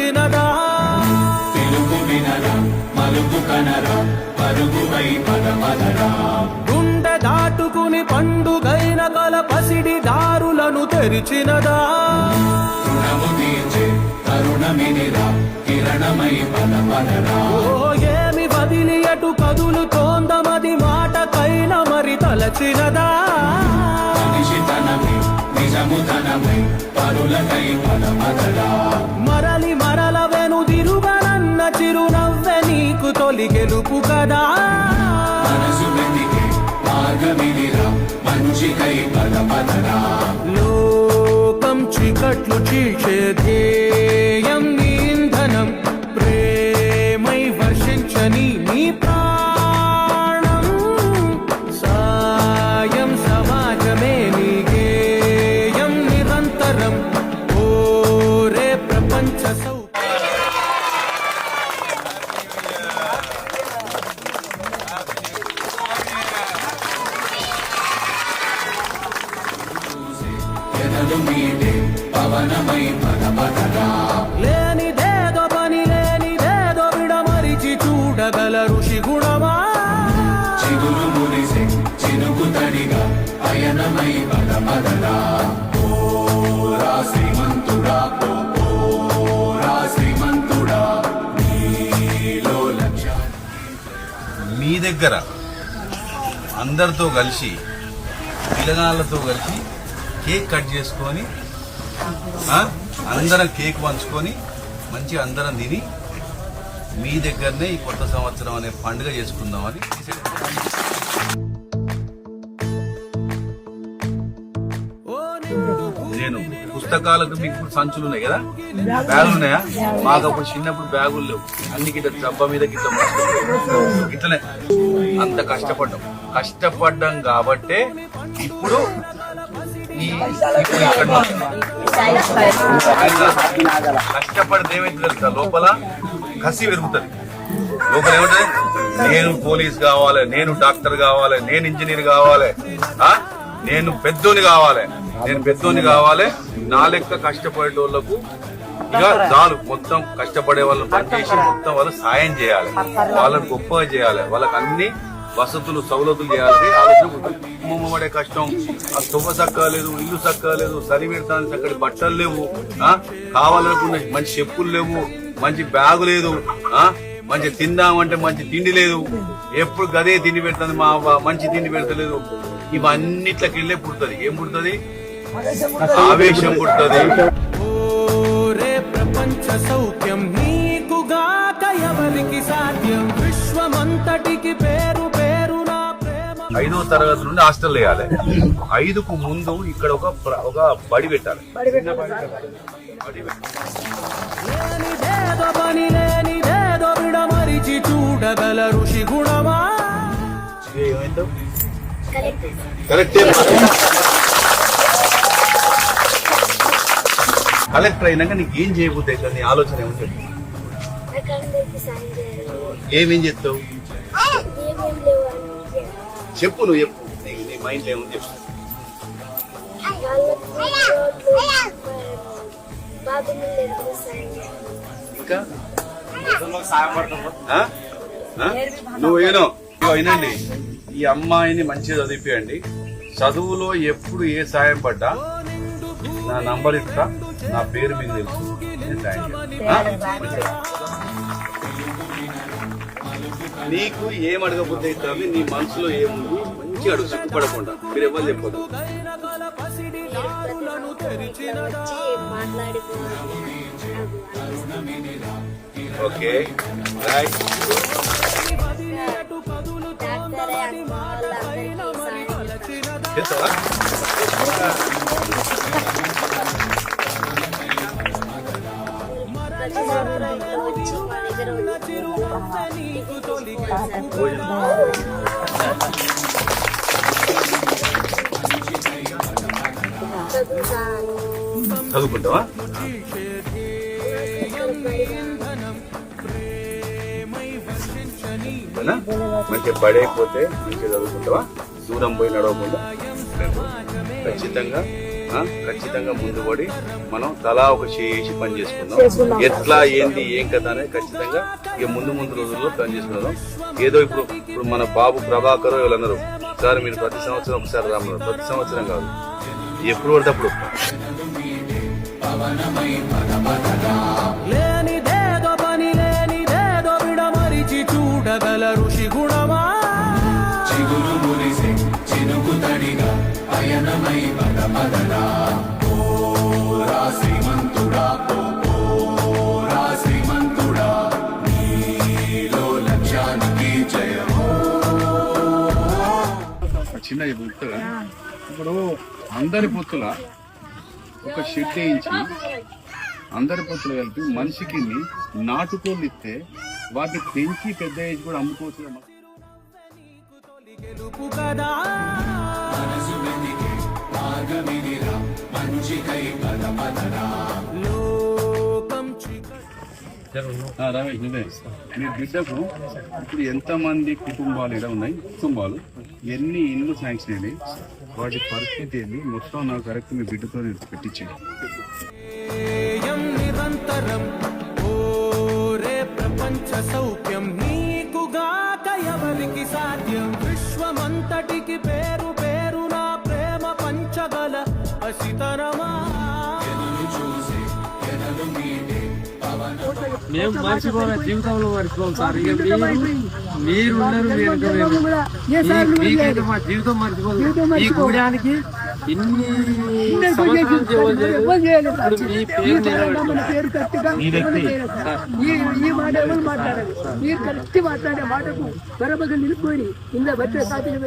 తెలిసినదా తెలుగు వినరా మలుపు కనరా పరుగువై పదమదరా గుండె దాటుకుని పండుగైన కల పసిడి దారులను తెరిచినదా రుణము తీర్చే తరుణమినిరా కిరణమై పదమదరా ఏమి వదిలి అటు కదులుతోందమది మాటకైన మరి తలచినదా మనిషితనమై నిజముతనమై పరులకై పదమదరా మరలి మరల వెనుదిరుగనన్న చిరునవ్వె నీకు తొలి గెలుపు కదా మనసు వెతికే మార్గమినిరా మంచికై పదమదరా లోకం చీకట్లు చీల్చే ధ్యేయం నీ ఇంధనం ప్రేమై వర్షించని నీ ప్రాణం సాయం సమాజమే నీ గేయం నిరంతరం ఓరే ప్రపంచ ఎదలు మీదే పవనమై పదమదరా లేనిదేదో పని లేనిదేదో విడమరిచి చూడగల ఋషి గుణమా చిగురు మురిసే చినుకు తడిగా పయనమై పదమదరా ఓరా శ్రీమంతుడా ఓరా శ్రీమంతుడా నీలో లక్ష్యాన్ని మీ దగ్గర అందరితో కలిసి పిల్లగాళ్ళతో కలిసి కేక్ కట్ చేసుకొని అందరం కేక్ పంచుకొని మంచిగా అందరం తిని మీ దగ్గరనే ఈ కొత్త సంవత్సరం అనే పండుగ చేసుకుందామని నేను పుస్తకాలకు మీకు సంచులు ఉన్నాయి కదా, బ్యాగులు ఉన్నాయా? మాకు అప్పుడు చిన్నప్పుడు బ్యాగులు లేవు, అన్ని గిట్ల డబ్బా మీద ఇట్లనే అంత కష్టపడ్డాం కాబట్టే ఇప్పుడు కష్టపడితే ఏమైతే తెలుసా, లోపల కసి పెరుగుతుంది. లోపల ఏమంటది, నేను పోలీస్ కావాలి, నేను డాక్టర్ కావాలి, నేను ఇంజనీర్ కావాలి, నేను పెద్దోని కావాలి. నా లెక్క కష్టపడేటోళ్లకు ఇక చాలు, మొత్తం కష్టపడే వాళ్ళని పనిచేసి మొత్తం వాళ్ళు సాయం చేయాలి, వాళ్ళని గొప్పగా చేయాలి, వాళ్ళకి అన్ని వసతులు సౌలతులు చేయాలని ఆలోచన. పడే కష్టం, ఆ తువ్వ చక్కలేదు, ఇల్లు చక్కలేదు, సరి పెడతానికి అక్కడి బట్టలు లేవు, కావాలనుకున్న మంచి చెప్పులు లేవు, మంచి బ్యాగు లేదు, మంచి తిందామంటే మంచి తిండి లేదు, ఎప్పుడు గదే తిండి పెడుతుంది మా అవ్వ, మంచి తిండి పెడతలేదు. ఇవన్నిట్లకి వెళ్ళే పుడుతుంది. ఏం పుడుతుంది? ఆవేశం పుడుతుంది. ప్రపంచ సౌఖ్యం నీకుగాక ఎవరికి సాధ్యం, విశ్వమంతటికి పేరు పేరు నా ప్రేమ. 5వ తరగతి నుండి హాస్టల్ వేయాలి. 5కు ముందు ఇక్కడ ఒక బడి పెట్టాలి. లేనిదేదో పని లేనిదేదో విడమరిచి చూడగల ఋషి గుణమా. కలెక్టర్ అయినాక నీకు ఏం చేయబోతే నీ ఆలోచన ఏముంటుంది? ఏమేం చెప్తావు చెప్పు, నువ్వు చెప్పు, నీ మైండ్ లో ఏముంది చెప్పు. ఇంకా నువ్వు వినండి, ఈ అమ్మాయిని మంచిగా చదివిపియండి. చదువులో ఎప్పుడు ఏ సాయం పడ్డా నా నంబర్ ఇస్తా, నా పేరు మీకు తెలుసు, నేను సాయం చేస్తా. నీకు ఏం అడగబోతే ఇస్తుంది, నీ మనసులో ఏముంది మంచిగా అడుగు, సిగ్గుపడకుండా. మీరు ఎవరు చెప్పదు. Okay right. చేస్తావా? చదువుకుంటావా? మంచిగా పడైపోతే మంచిగా చదువుకుంటావా? దూరం పోయి నడవకుండా ఖచ్చితంగా ఖచ్చితంగా ముందు పడి మనం తలా ఒక చేసి పని చేసుకుందాం. ఎట్లా ఏంది ఏం కదా అనేది ఖచ్చితంగా ఇక ముందు రోజుల్లో పని చేసుకుందాం. ఏదో ఇప్పుడు మన బాబు ప్రభాకర్ వీళ్ళు అన్నారు, సార్ మీరు ప్రతి సంవత్సరం ఒకసారి రామన్నారు. ప్రతి సంవత్సరం కాదు, ఎప్పుడు పడితే అప్పుడు లేనిదేదో పని లేనిదేదో విడమరిచి చూడగల ఋషి గుణమా చిగురు మురిసే చినుకు తడిగా పయనమై పదమదలా ఓరా శ్రీమంతుడా ఓరా శ్రీమంతుడా నీలో లక్ష్యానికి జయం. చిన్న గుర్తుగా ఇప్పుడు అందరి పొత్తుల ఒక షెడ్ వేయించి అందరి పొత్తులు కలిపి మనిషికి నాటుకోళ్ళు ఇస్తే వాటిని పెంచి పెద్ద ఏజ్ కూడా అమ్ముకోవచ్చు కదా. గెలుపు కదా మనసు వెతికే మార్గమిదిరా మంచికై పదమదలా లోకం రమేష్ నువ్వే మీ బిడ్డకు ఇప్పుడు ఎంతమంది కుటుంబాలు ఇక్కడ ఉన్నాయి, కుటుంబాలు ఎన్ని ఇల్లు శాంక్షన్ అయ్యి వాటి పరిస్థితి ఏంది మొత్తం నాకు కరెక్ట్ మీ బిడ్డతో పెట్టించండి. ధ్యేయం నిరంతరం ఓరే ప్రపంచ సౌఖ్యం నీకుగాక ఎవరికి సాధ్యం విశ్వమంతటికి పేరు పేరు నా ప్రేమ పంచగల అసితరమా చూసే ఎనలు మీటే పవన మేము మర్చిపోలే, జీవితంలో మర్చిపోం సార్. ఇక మీరున్నారు, మీకైతే మా జీవితం మర్చిపోదు. ఈ గుడానికి ఇన్ని సంవత్సరాలు చేయలేదు. ఇప్పుడు మీ పేరు ఈ మాట ఎవరు మాట్లాడారు? మీరు కరెక్ట్ మాట్లాడే మాటకు బరబగా నిలిపోయి ఇంత బట్టే సాధ్యం